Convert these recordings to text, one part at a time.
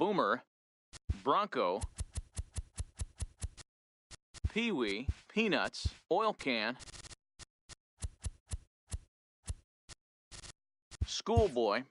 boomer, bronco, peewee, peanuts, oil can, schoolboy,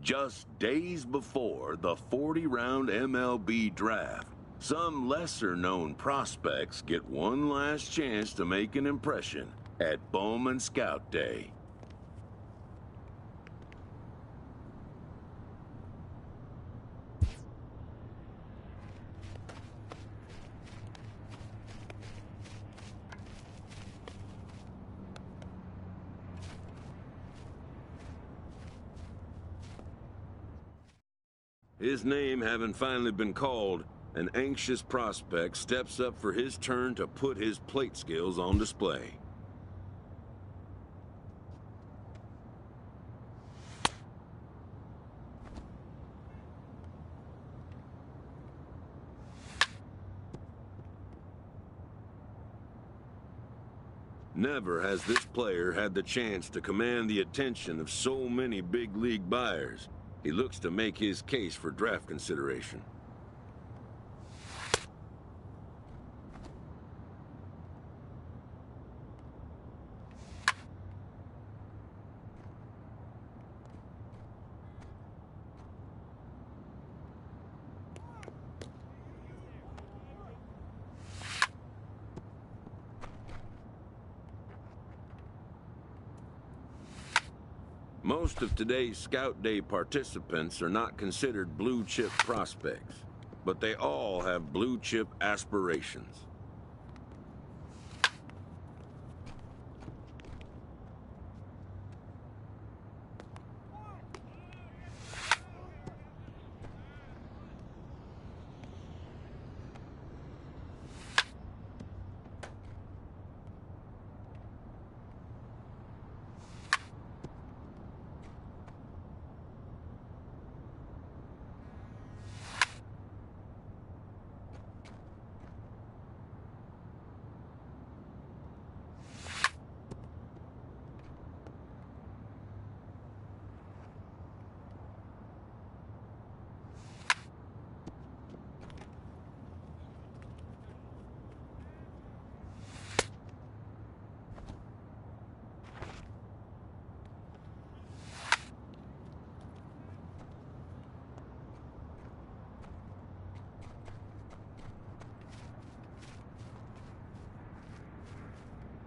Just days before the 40-round MLB draft, some lesser-known prospects get one last chance to make an impression at Bowman Scout Day. His name having finally been called, an anxious prospect steps up for his turn to put his plate skills on display. Never has this player had the chance to command the attention of so many big league buyers. He looks to make his case for draft consideration. Most of today's Scout Day participants are not considered blue-chip prospects, but they all have blue-chip aspirations.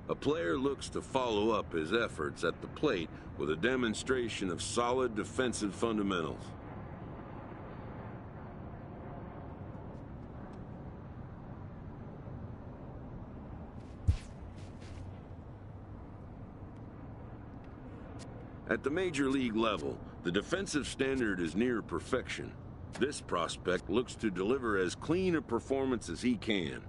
A player looks to follow up his efforts at the plate with a demonstration of solid defensive fundamentals. At the major league level, the defensive standard is near perfection. This prospect looks to deliver as clean a performance as he can.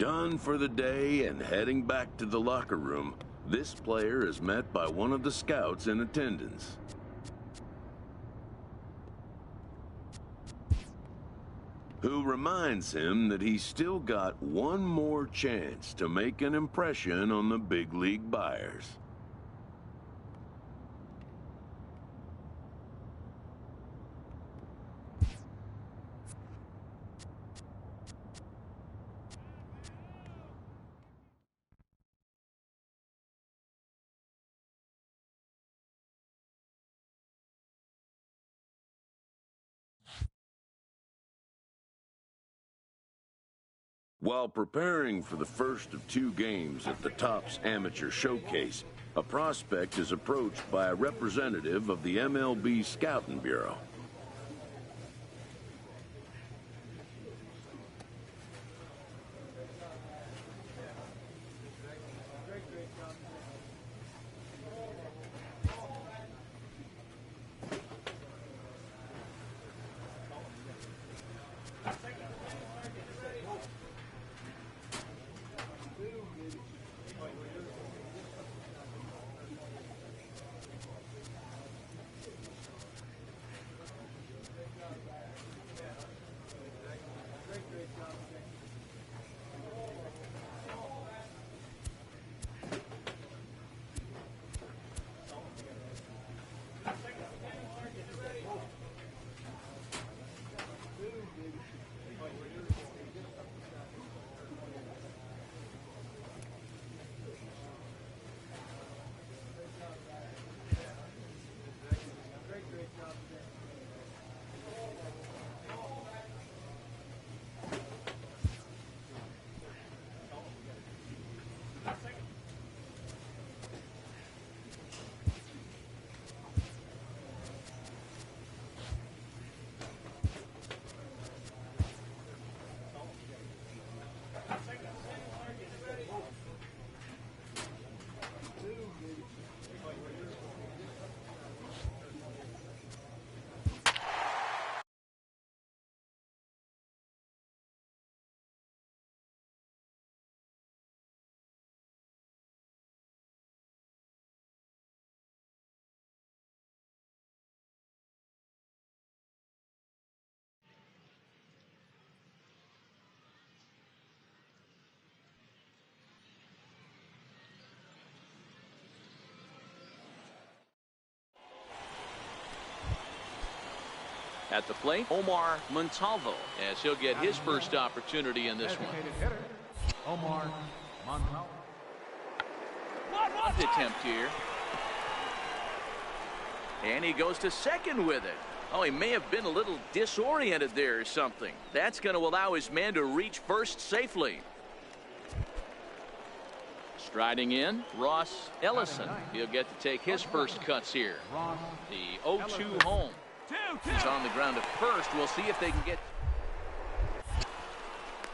Done for the day and heading back to the locker room, this player is met by one of the scouts in attendance. Who reminds him that he's still got one more chance to make an impression on the big league buyers. While preparing for the first of 2 games at the Topps Amateur Showcase, a prospect is approached by a representative of the MLB Scouting Bureau. At the plate, Omar Montalvo, as he'll get his first opportunity in this one. Omar Montalvo. Bunt attempt here. And he goes to second with it. Oh, he may have been a little disoriented there or something. That's going to allow his man to reach first safely. Striding in, Ross Ellison. He'll get to take his first cuts here. The 0-2 home. He's on the ground at first. We'll see if they can get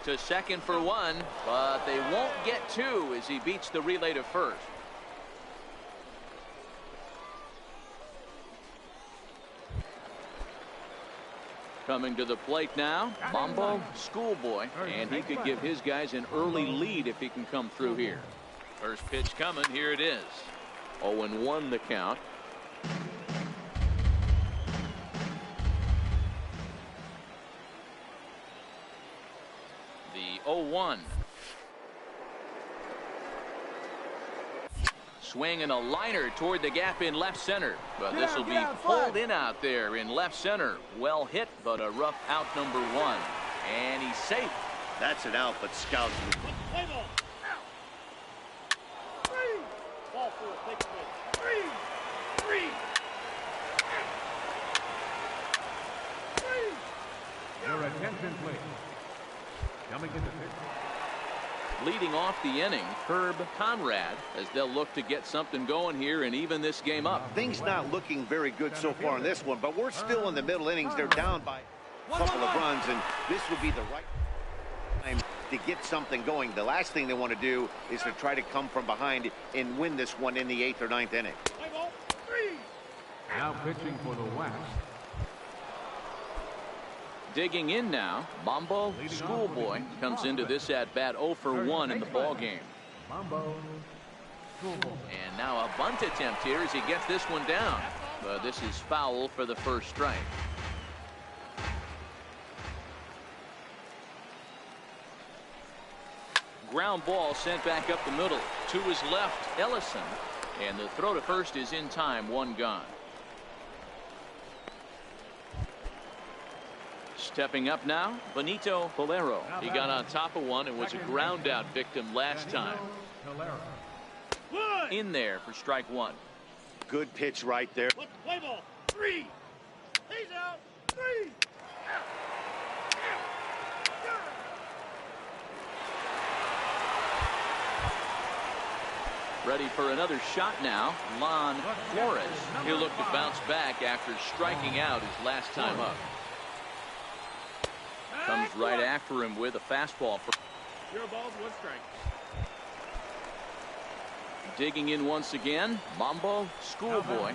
to second for one, but they won't get 2 as he beats the relay to first. Coming to the plate now, Mambo Schoolboy, and he could give his guys an early lead if he can come through here. First pitch coming, here it is. 0-1 the count. The 0-1. Swing and a liner toward the gap in left center. But this will be pulled in out there in left center. Well hit, but a rough out number 1. And he's safe. That's an out, but Scouts. Play ball. Out. 3. Ball 4. Take it. 3. Your attention, please. Coming into pitch. Leading off the inning, Herb Conrad, as they'll look to get something going here and even this game up. Things not looking very good so far in this one, but we're still in the middle innings. They're down by a couple of runs, and this would be the right time to get something going. The last thing they want to do is to try to come from behind and win this one in the 8th or 9th inning. Now pitching for the West. Digging in now, Mambo Schoolboy comes into this at bat 0 for 1 in the ball game. Mambo Schoolboy. And now a bunt attempt here as he gets this one down. But this is foul for the first strike. Ground ball sent back up the middle. To his left, Ellison. And the throw to first is in time, one gone. Stepping up now, Benito Valero. He got on top of one and was a ground out victim last time. In there for strike one. Good pitch right there. Play ball. 3. He's out. 3. Ready for another shot now, Lon Flores. He'll look to bounce back after striking out his last time up. Comes right after him with a fastball. Zero balls, 1 strike. Digging in once again, Mambo Schoolboy.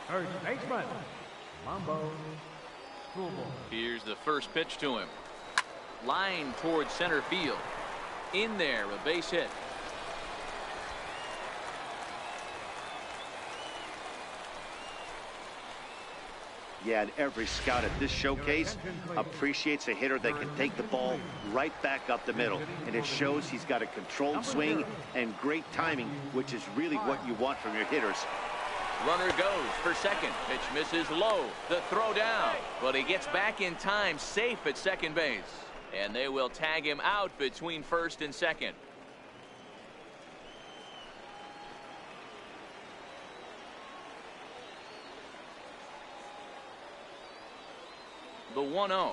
First baseman, Mambo Schoolboy. Here's the first pitch to him. Line towards center field. In there, a base hit. Yeah, and every scout at this showcase appreciates a hitter that can take the ball right back up the middle. And it shows he's got a controlled swing and great timing, which is really what you want from your hitters. Runner goes for second. Pitch misses low. The throw down. But he gets back in time, safe at second base. And they will tag him out between first and second. The 1-0.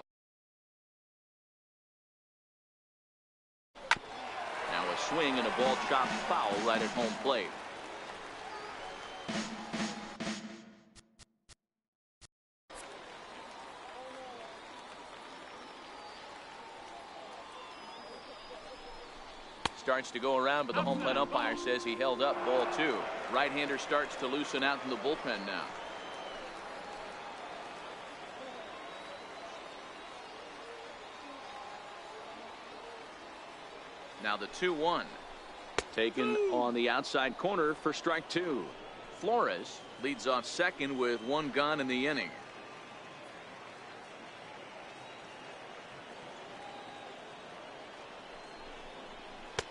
Now a swing and a ball chopped foul right at home plate. Starts to go around, but the home plate umpire says he held up. Ball 2. Right-hander starts to loosen out in the bullpen now. Now the 2-1. Taken on the outside corner for strike 2. Flores leads off second with 1 gone in the inning.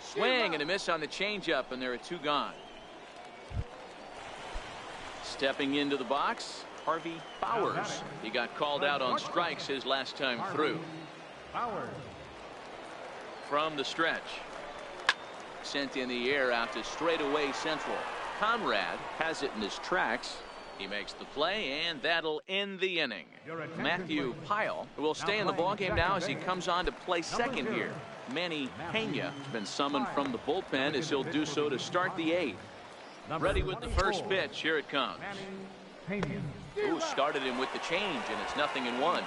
Swing and a miss on the changeup, and there are 2 gone. Stepping into the box, Harvey Bowers. He got called out on strikes his last time through. Bowers. From the stretch. Sent in the air out to straightaway central. Conrad has it in his tracks. He makes the play, and that'll end the inning. Matthew Pyle will stay in the ballgame now as he comes on to play second here. Manny Pena has been summoned from the bullpen as he'll do so to start the 8th. Ready with the first pitch. Here it comes. Ooh, started him with the change, and it's 0-1.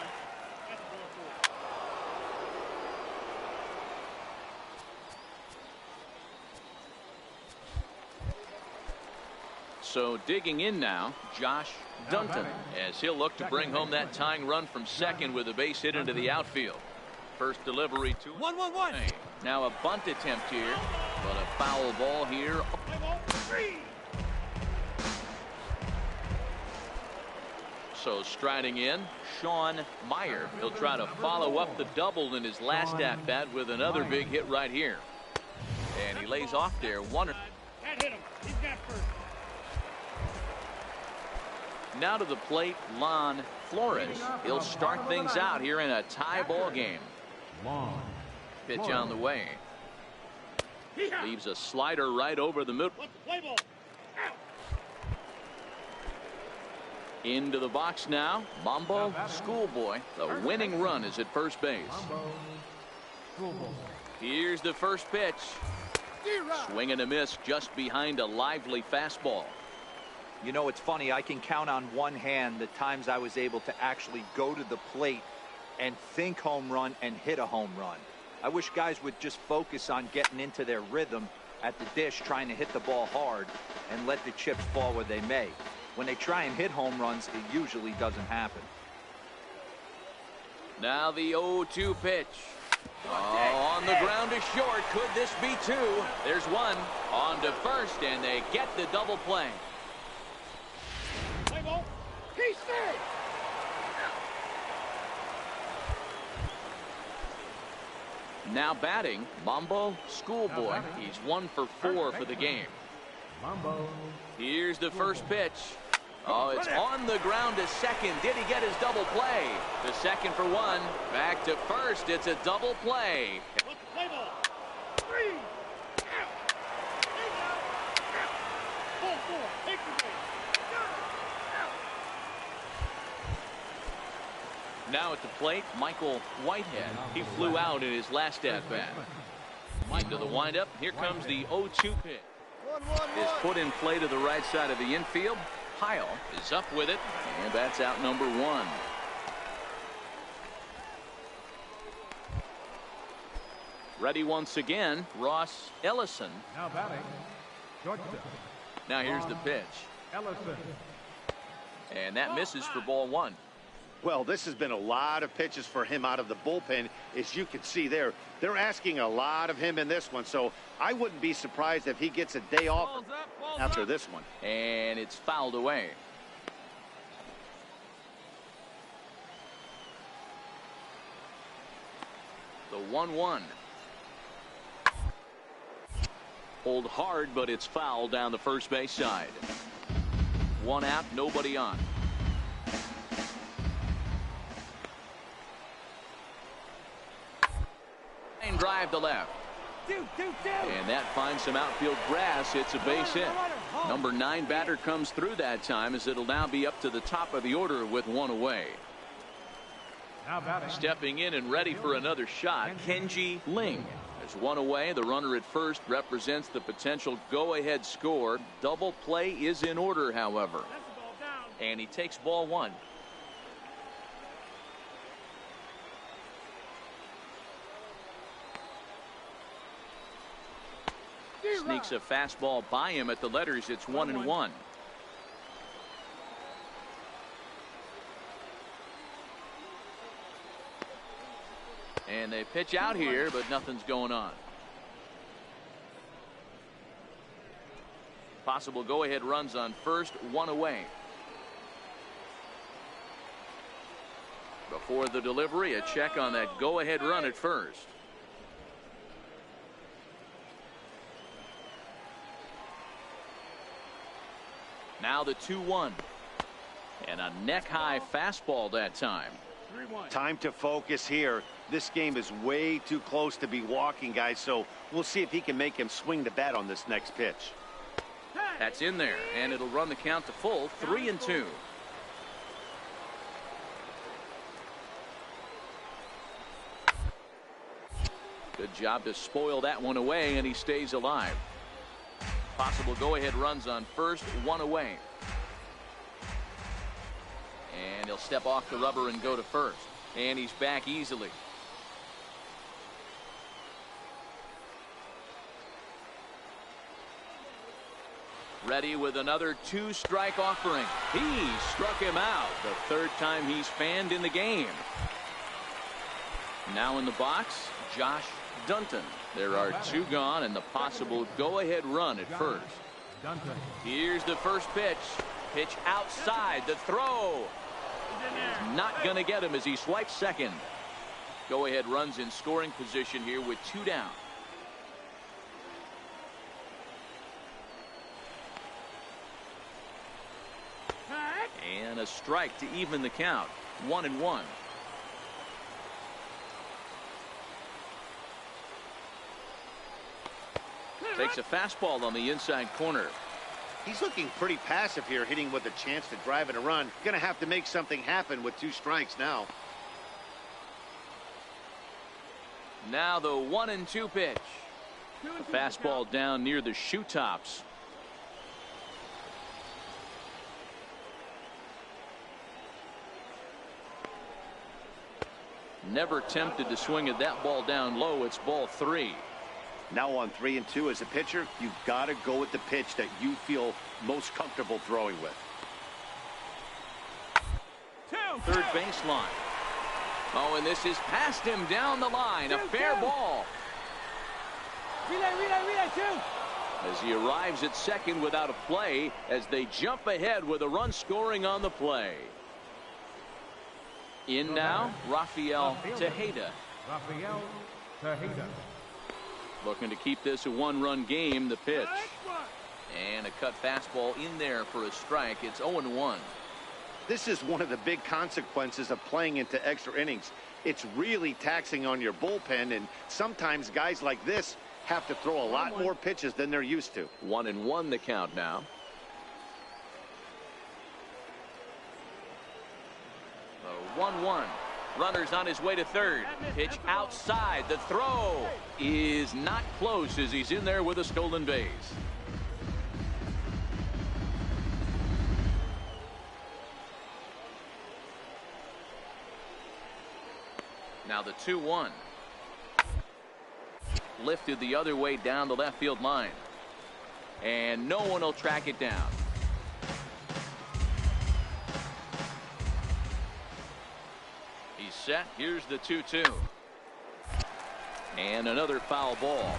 So digging in now, Josh Dunton, as he'll look to bring home that tying run from second with a base hit into the outfield. First delivery to 1-1-1. Now a bunt attempt here, but a foul ball here. So striding in, Sean Meyer. He'll try to follow up the double in his last at bat with another big hit right here. And he lays off there. Can't hit him. He's got first. Now to the plate, Lon Flores. He'll start things out here in a tie ball game. Pitch on the way. Leaves a slider right over the middle. Into the box now, Mambo Schoolboy. The winning run is at first base. Here's the first pitch. Swing and a miss just behind a lively fastball. You know, it's funny, I can count on one hand the times I was able to actually go to the plate and think home run and hit a home run. I wish guys would just focus on getting into their rhythm at the dish, trying to hit the ball hard and let the chips fall where they may. When they try and hit home runs, it usually doesn't happen. Now the 0-2 pitch. Oh, on the ground is short. Could this be two? There's one. On to first, and they get the double play. Play ball. He's safe. Now batting, Mambo Schoolboy. He's 1 for 4 for the game. Mambo. Here's the first pitch. Oh, it's on the ground to second. Did he get his double play? The second for one. Back to first. It's a double play. Play ball. 3. Out. He's out. Ball 4. Take the base. Now at the plate, Michael Whitehead. He flew out in his last at-bat. Into the windup. Here comes the 0-2 pitch. Is put in play to the right side of the infield. Heil is up with it, and that's out number 1. Ready once again, Ross Ellison. Now batting. Shortstop. Now here's the pitch. Ellison. And that misses for ball 1. Well, this has been a lot of pitches for him out of the bullpen. As you can see there, they're asking a lot of him in this one. So I wouldn't be surprised if he gets a day off after this one. And it's fouled away. The 1-1. Hold hard, but it's fouled down the first base side. 1 out, nobody on. Drive to left. And that finds some outfield grass. It's a base hit. Number 9 batter comes through that time, as it'll now be up to the top of the order with 1 away. Now batting. Stepping in and ready for another shot, Kenji Ling. There's 1 away. The runner at first represents the potential go-ahead score. Double play is in order, however. And he takes ball 1. Sneaks a fastball by him at the letters. It's 1-1. And they pitch out here, but nothing's going on. Possible go-ahead runs on first, 1 away. Before the delivery, a check on that go-ahead run at first. Now the 2-1. And a neck-high fastball that time. Time to focus here. This game is way too close to be walking, guys, so we'll see if he can make him swing the bat on this next pitch. That's in there, and it'll run the count to full, 3-2. Good job to spoil that one away, and he stays alive. Possible go-ahead runs on first, 1 away. And he'll step off the rubber and go to first. And he's back easily. Ready with another 2-strike offering. He struck him out. The 3rd time he's fanned in the game. Now in the box, Josh Dunton. There are 2 gone, and the possible go-ahead run at first. Here's the first pitch. Pitch outside. The throw. Not going to get him as he swipes second. Go-ahead runs in scoring position here with 2 down. And a strike to even the count. 1-1. Takes a fastball on the inside corner. He's looking pretty passive here, hitting with a chance to drive in a run. Gonna have to make something happen with 2 strikes now. Now the 1-2 pitch. A fastball down near the shoe tops. Never tempted to swing at that ball down low. It's ball 3. Now on 3-2 as a pitcher, you've got to go with the pitch that you feel most comfortable throwing with. 3rd baseline. Oh, and this is past him down the line. A fair ball. Relay, two. As he arrives at second without a play, as they jump ahead with a run scoring on the play. In now, Rafael Tejeda. Rafael Tejeda. Looking to keep this a one-run game. The pitch. And a cut fastball in there for a strike. It's 0-1. This is one of the big consequences of playing into extra innings. It's really taxing on your bullpen, and sometimes guys like this have to throw a lot more pitches than they're used to. 1-1 the count now. The 1-1. Runner's on his way to third. Pitch outside. The throw is not close as he's in there with a stolen base. Now the 2-1. Lifted the other way down the left field line. And no one will track it down. He's set. Here's the 2-2. And another foul ball.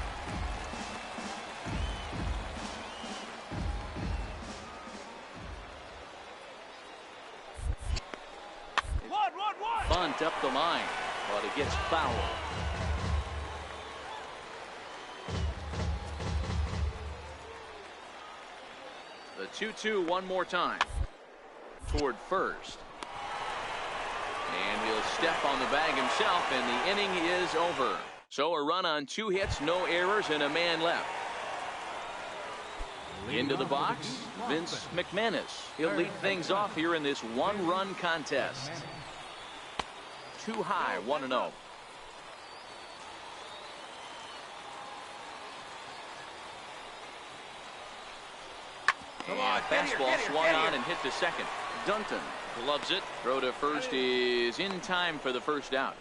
Bunt up the line, but it gets fouled. The 2-2 one more time. Toward first. And he'll step on the bag himself, and the inning is over. So a run on 2 hits, no errors, and a man left. Into the box, Vince McManus. He'll lead things off here in this one-run contest. Too high, 1-0. And fastball swung on and hit to second. Dunton gloves it. Throw to first is in time for the first out.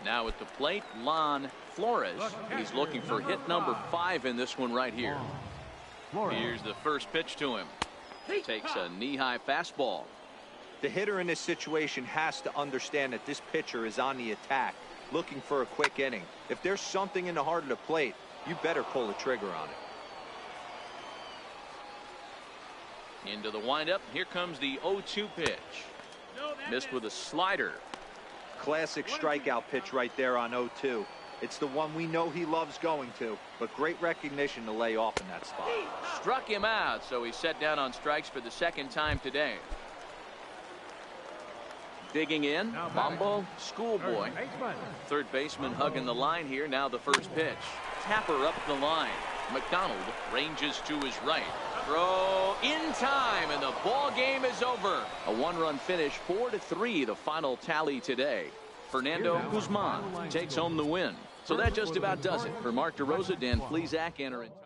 Now at the plate, Lon Flores. He's looking for hit number 5 in this one right here. Here's the first pitch to him. Takes a knee-high fastball. The hitter in this situation has to understand that this pitcher is on the attack, looking for a quick inning. If there's something in the heart of the plate, you better pull the trigger on it. Into the windup. Here comes the 0-2 pitch. Missed with a slider. Classic strikeout pitch right there on 0-2. It's the one we know he loves going to, but great recognition to lay off in that spot. Struck him out, so he's set down on strikes for the second time today. Digging in, Mambo Schoolboy. Third baseman hugging the line here. Now the first pitch. Tapper up the line. McDonald ranges to his right. Throw in time, and the ball game is over. A one-run finish, 4-3, the final tally today. Fernando Guzman takes home the win. So that just about does it. For Mark DeRosa, Dan Plesac, and our entire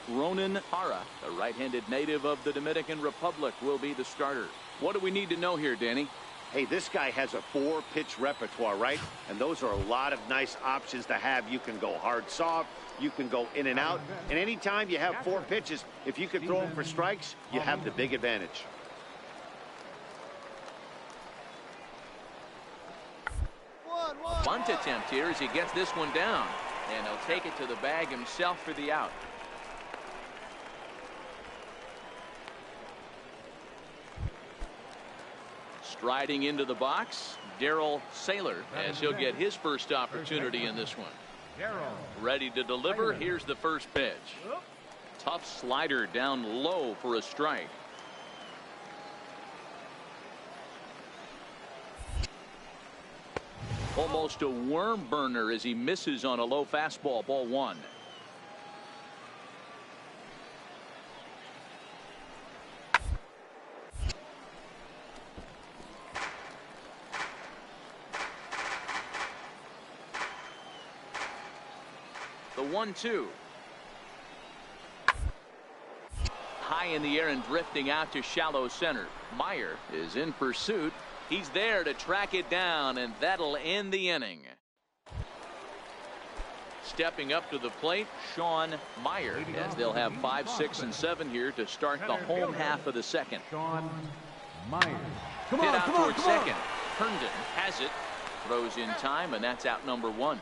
Ronan Para, the right-handed native of the Dominican Republic, will be the starter. What do we need to know here, Danny? Hey, this guy has a 4-pitch repertoire, right? And those are a lot of nice options to have. You can go hard, soft. You can go in and out. And anytime you have 4 pitches, if you can throw them for strikes, you have the big advantage. Bunt attempt here as he gets this one down. And he'll take it to the bag himself for the out. Striding into the box, Darryl Saylor, as he'll get his first opportunity in this one. Ready to deliver. Here's the first pitch. Tough slider down low for a strike. Almost a worm burner as he misses on a low fastball. Ball 1. The 1-2. High in the air and drifting out to shallow center. Meyer is in pursuit. He's there to track it down, and that'll end the inning. Stepping up to the plate, Sean Meyer, as they'll have 5, 6, and 7 here to start the home half of the second. Sean Meyer. Hit out towards second. Herndon has it. Throws in time, and that's out number 1.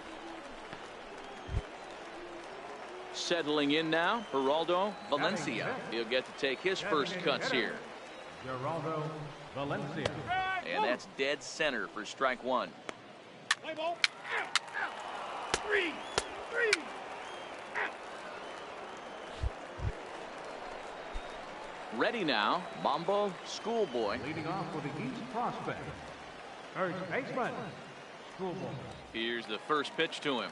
Settling in now, Geraldo Valencia. He'll get to take his first cuts here. Geraldo Valencia. And that's dead center for strike 1. Play ball. Out. Out. 3. Out. Ready now, Mambo Schoolboy. Leading off for the East prospect. First baseman, Schoolboy. Here's the first pitch to him.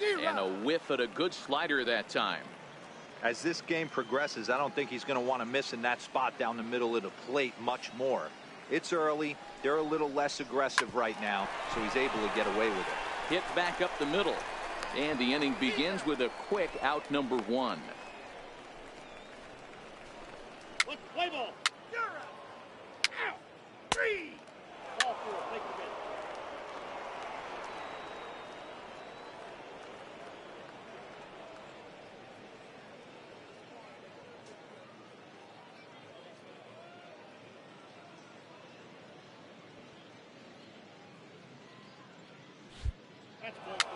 And a whiff at a good slider that time. As this game progresses, I don't think he's going to want to miss in that spot down the middle of the plate much more. It's early. They're a little less aggressive right now, so he's able to get away with it. Hit back up the middle. And the inning begins with a quick out number 1. Let's play ball. You're out. Out. 3. Ball 4. Take the bench. That's ball 4.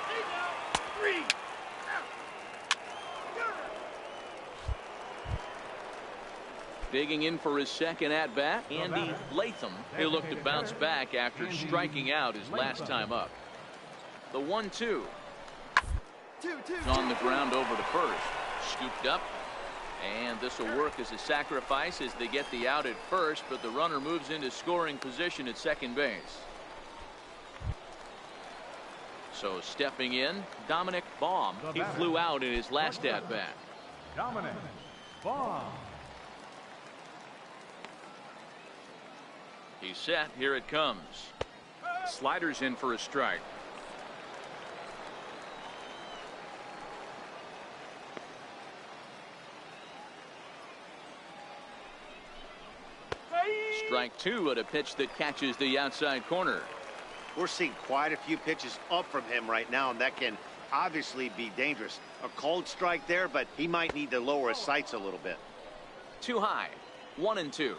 He's out. 3. Out. You're out. Digging in for his second at-bat, Andy Latham. He'll look to bounce back after striking out his last time up. The 1-2. On the ground over to first. Scooped up. And this will work as a sacrifice as they get the out at first, but the runner moves into scoring position at second base. So stepping in, Dominic Baum. He flew out in his last at-bat. Dominic Baum. He's set. Here it comes. Sliders in for a strike. Strike 2 at a pitch that catches the outside corner. We're seeing quite a few pitches up from him right now, and that can obviously be dangerous. A cold strike there, but he might need to lower his sights a little bit. Too high. 1-2.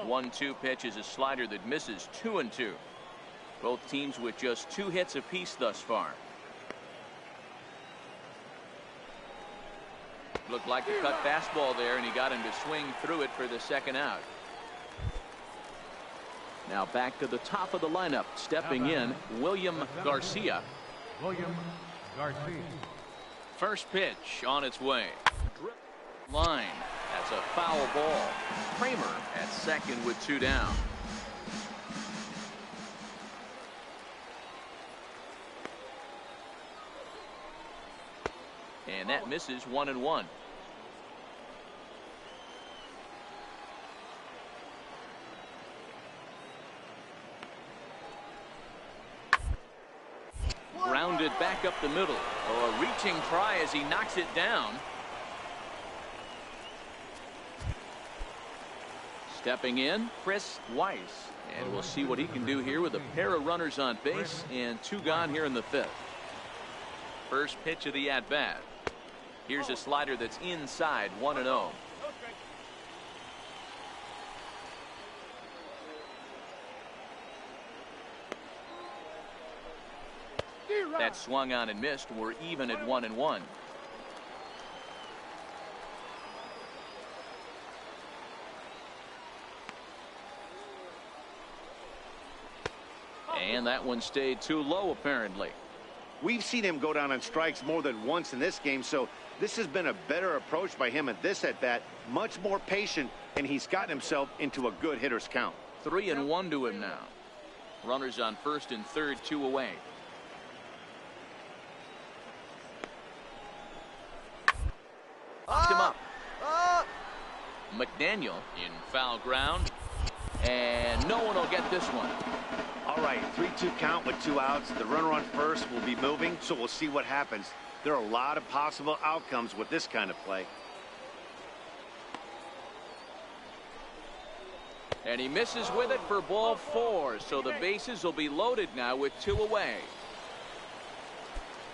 One-two pitch is a slider that misses. 2-2. Both teams with just 2 hits apiece thus far. Looked like a cut fastball there, and he got him to swing through it for the second out. Now back to the top of the lineup. Stepping in, William Garcia. William Garcia. First pitch on its way. Line. That's a foul ball. Kramer at second with 2 down. And that misses. 1-1. back up the middle. Oh, a reaching try as he knocks it down. Stepping in, Chris Weiss. And we'll see what he can do here with a pair of runners on base and 2 gone here in the 5th. First pitch of the at-bat. Here's a slider that's inside, 1-0. That swung on and missed. We're even at 1-1. And that one stayed too low, apparently. We've seen him go down on strikes more than once in this game, so this has been a better approach by him at this at-bat. Much more patient, and he's gotten himself into a good hitter's count. 3-1 to him now. Runners on first and third, 2 away. Locked him up. McDaniel in foul ground, and no one will get this one. All right, 3-2 count with 2 outs. The runner on first will be moving, so we'll see what happens. There are a lot of possible outcomes with this kind of play. And he misses with it for ball 4, so the bases will be loaded now with 2 away.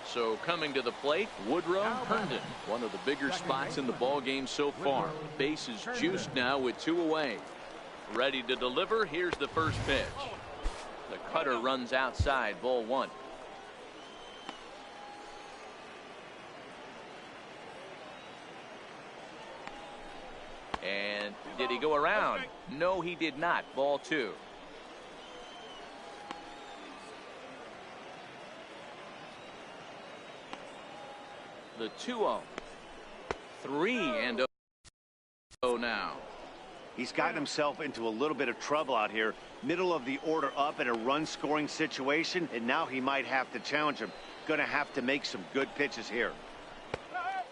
So coming to the plate, Woodrow Herndon, one of the bigger spots in the ball game so far. Bases juiced now with 2 away. Ready to deliver. Here's the first pitch. The cutter runs outside, ball 1. And did he go around? No, he did not. Ball 2. The 2-0. 3-0 now. He's gotten himself into a little bit of trouble out here. Middle of the order up in a run-scoring situation, and now he might have to challenge him. Going to have to make some good pitches here.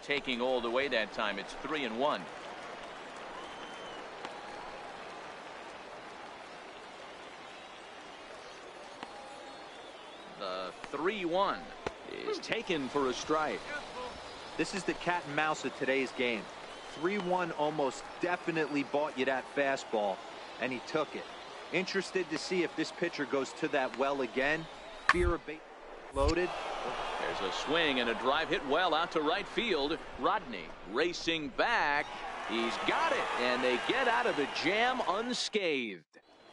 Taking all the way that time. It's 3-1. The 3-1 is taken for a strike. This is the cat and mouse of today's game. 3-1 almost definitely bought you that fastball, and he took it. Interested to see if this pitcher goes to that well again. Fear of bait loaded. There's a swing and a drive hit well out to right field. Rodney racing back. He's got it, and they get out of the jam unscathed.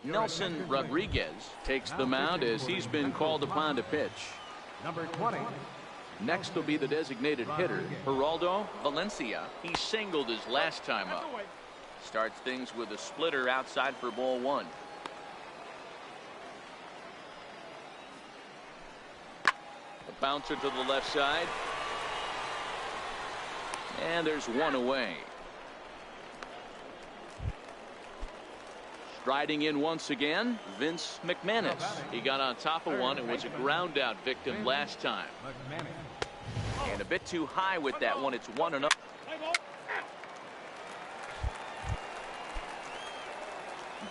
Nelson Rodriguez takes the mound as he's been called upon to pitch. Number 20. Next will be the designated hitter, Geraldo Valencia. He singled his last time up. Starts things with a splitter outside for ball 1. A bouncer to the left side. And there's 1 away. Striding in once again, Vince McManus. He got on top of one and was a ground out victim last time. And a bit too high with that one. It's 1-0.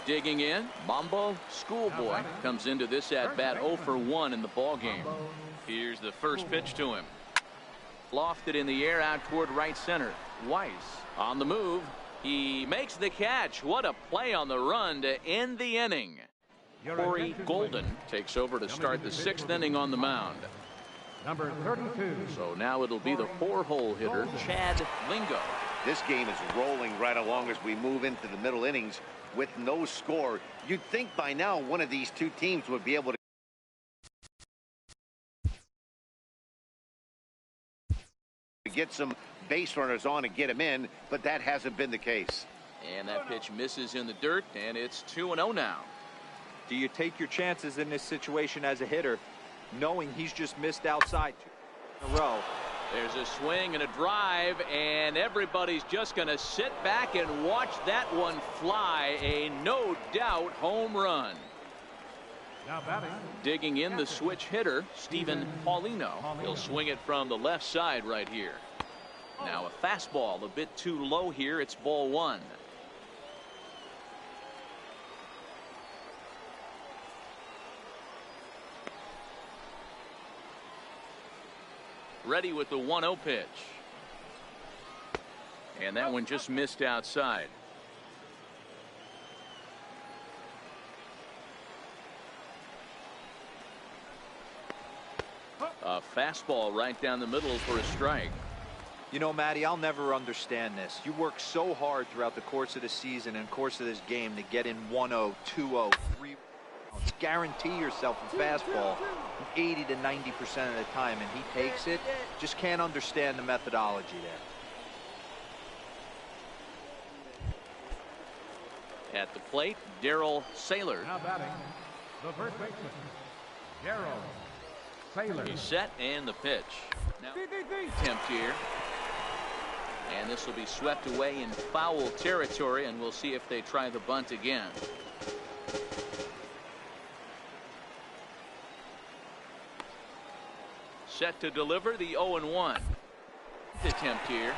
Digging in, Mambo Schoolboy comes into this at bat 0 for 1 in the ball game. Here's the first pitch to him. Lofted in the air out toward right center. Weiss on the move. He makes the catch. What a play on the run to end the inning. Corey Golden takes over to start the 6th inning on the mound. Number 32. So now it'll be the 4-hole hitter, Chad Lingo. This game is rolling right along as we move into the middle innings with no score. You'd think by now one of these two teams would be able to get some base runners on and get them in, but that hasn't been the case. And that pitch misses in the dirt, and it's 2-0 now. Do you take your chances in this situation as a hitter, knowing he's just missed outside 2 in a row? There's a swing and a drive, and everybody's just going to sit back and watch that one fly. A no-doubt home run. Now batting. Digging in the switch hitter, Stephen Paulino. He'll swing it from the left side right here. Now a fastball a bit too low here. It's ball 1. Ready with the 1-0 pitch. And that one just missed outside. A fastball right down the middle for a strike. You know, Matty, I'll never understand this. You work so hard throughout the course of the season and course of this game to get in 1-0, 2-0, 3. Guarantee yourself a fastball 80 to 90% of the time, and he takes it. Just can't understand the methodology there. At the plate, Darryl Saylor. Now batting, the first baseman, Darryl Saylor. He's set, and the pitch. Now, attempt here. And this will be swept away in foul territory, and we'll see if they try the bunt again. Set to deliver the 0-1 attempt here.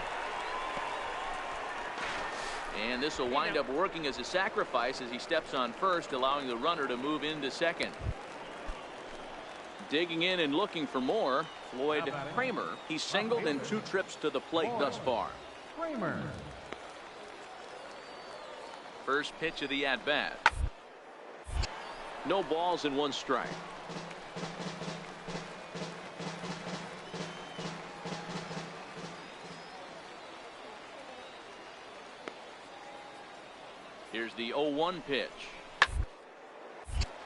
And this will wind up working as a sacrifice as he steps on first, allowing the runner to move into second. Digging in and looking for more, Floyd Kramer. He's singled in 2 trips to the plate thus far. Kramer. First pitch of the at-bat. No balls and 1 strike. Here's the 0-1 pitch.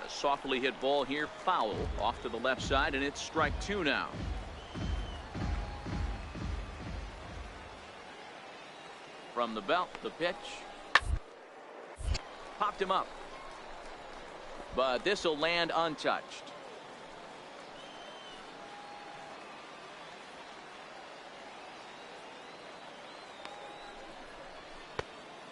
A softly hit ball here, foul off to the left side, and it's strike 2 now. From the belt, the pitch. Popped him up. But this will land untouched.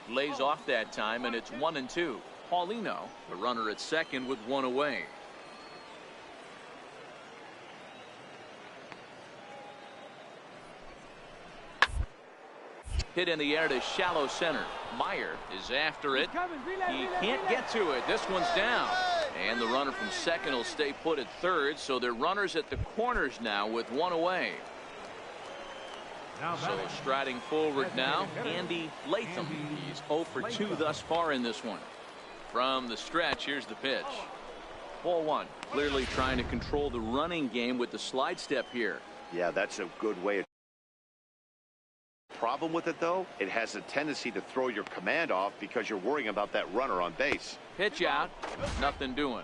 Lays off that time, and it's 1-2. Paulino, the runner at second with 1 away. Hit in the air to shallow center. Meyer is after it. He can't get to it. This one's down. And the runner from second will stay put at third, so they're runners at the corners now with 1 away. So striding forward now, Andy Latham. He's 0 for 2 thus far in this one. From the stretch, here's the pitch. Ball 1. Clearly trying to control the running game with the slide step here. Yeah, that's a good way. Problem with it, though, it has a tendency to throw your command off because you're worrying about that runner on base. Pitch out. Nothing doing.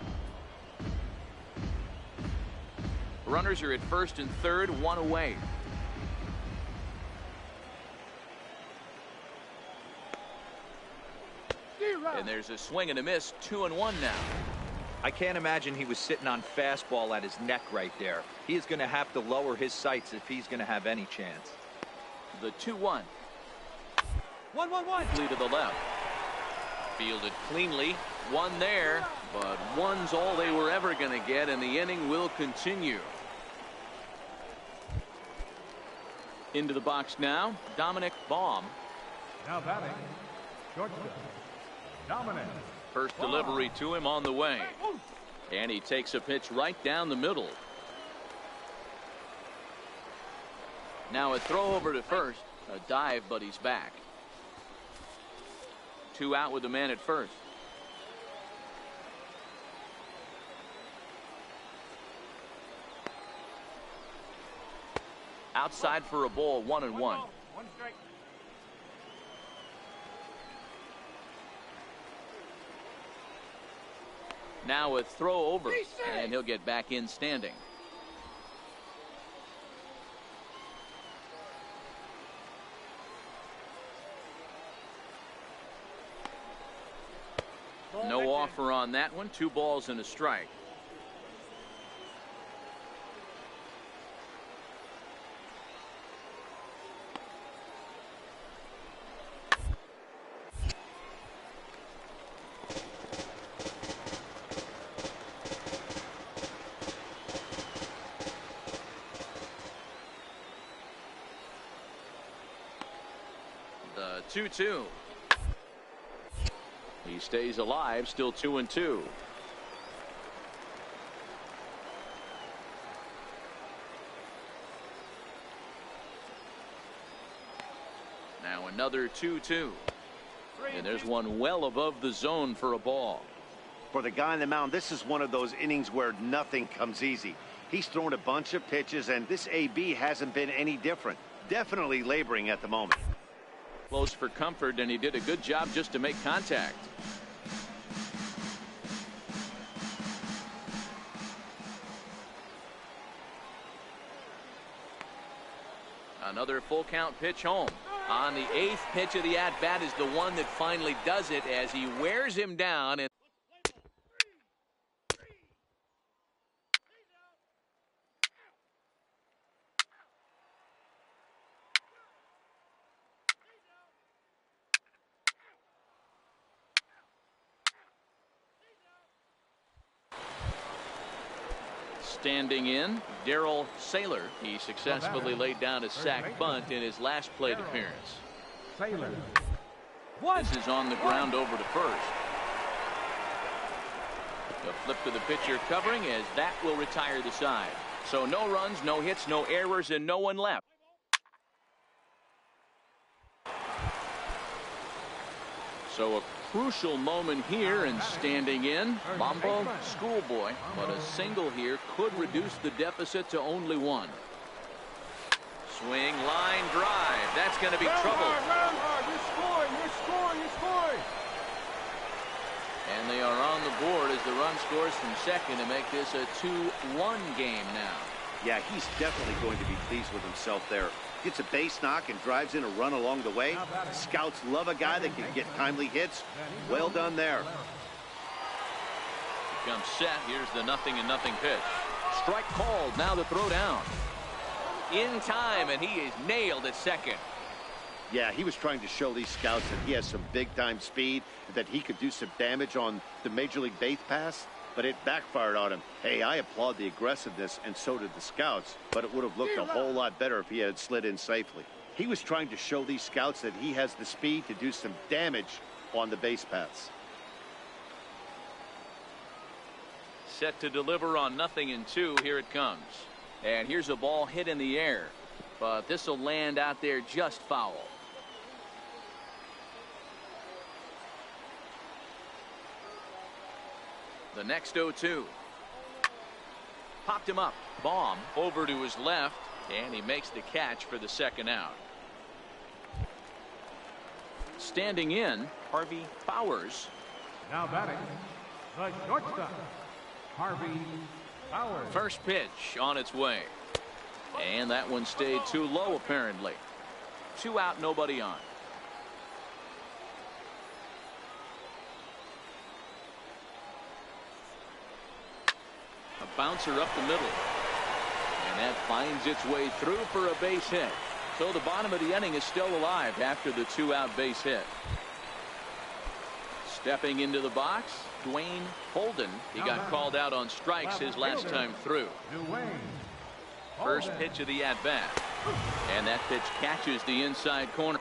Runners are at first and third, 1 away. And there's a swing and a miss, 2-1 now. I can't imagine he was sitting on fastball at his neck right there. He is going to have to lower his sights if he's going to have any chance. The 2-1. 1-1-1. Lead to the left. Fielded cleanly. 1 there, but 1's all they were ever going to get, and the inning will continue. Into the box now, Dominic Baum. Now batting, shortstop, Dominic. First delivery to him on the way. And he takes a pitch right down the middle. Now a throw over to first. A dive, but he's back. 2 out with the man at first. Outside for a ball, 1-1. 1 strike. Now a throw over, and he'll get back in standing. No offer on that one. 2 balls and a strike. The 2-2. He stays alive, still 2-2. Now another 2-2. And there's one well above the zone for a ball. For the guy on the mound, this is one of those innings where nothing comes easy. He's thrown a bunch of pitches, and this AB hasn't been any different. Definitely laboring at the moment. Close for comfort, and he did a good job just to make contact. Another full count pitch home. On the 8th pitch of the at-bat is the one that finally does it as he wears him down. And standing in, Darryl Saylor. He successfully laid down a sac bunt in his last plate appearance. Saylor. This is on the ground over to first. The flip to the pitcher covering as that will retire the side. So no runs, no hits, no errors, and no one left. So a crucial moment here, and standing in, Bombo, Schoolboy, but a single here could reduce the deficit to only one. Swing, line, drive. That's going to be trouble. You're scoring. And they are on the board as the run scores from second to make this a 2-1 game now. Yeah, he's definitely going to be pleased with himself there. Gets a base knock and drives in a run along the way. Scouts love a guy that can get timely hits. Well done there. Comes set. Here's the 0-0 pitch. Strike called. Now the throw down. In time, and he is nailed at second. Yeah, he was trying to show these scouts that he has some big-time speed, that he could do some damage on the Major League base pass, but it backfired on him. Hey, I applaud the aggressiveness, and so did the scouts, but it would have looked a whole lot better if he had slid in safely. He was trying to show these scouts that he has the speed to do some damage on the base paths. Set to deliver on 0-2. Here it comes. And here's a ball hit in the air, but this will land out there just foul. The next 0-2. Popped him up. Baum over to his left, and he makes the catch for the second out. Standing in, Harvey Bowers. Now batting, the shortstop, Harvey Bowers. First pitch on its way. And that one stayed too low, apparently. 2 out, nobody on. A bouncer up the middle. And that finds its way through for a base hit. So the bottom of the inning is still alive after the 2-out base hit. Stepping into the box, Dwayne Holden. He got called out on strikes his last time through. First pitch of the at-bat. And that pitch catches the inside corner.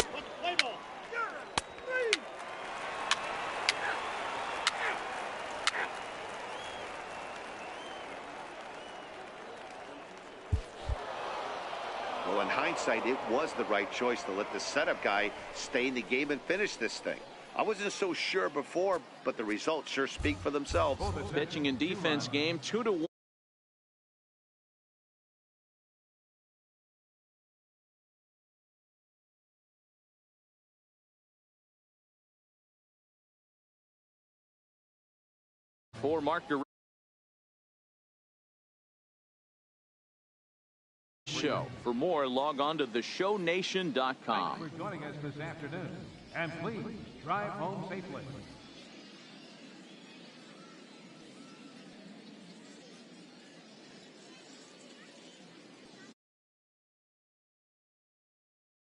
Well, in hindsight, it was the right choice to let the setup guy stay in the game and finish this thing. I wasn't so sure before, but the results sure speak for themselves. Pitching and defense game, 2-1. For Mark Show. For more, log on to theshownation.com. Thanks for joining us this afternoon. And please drive home safely.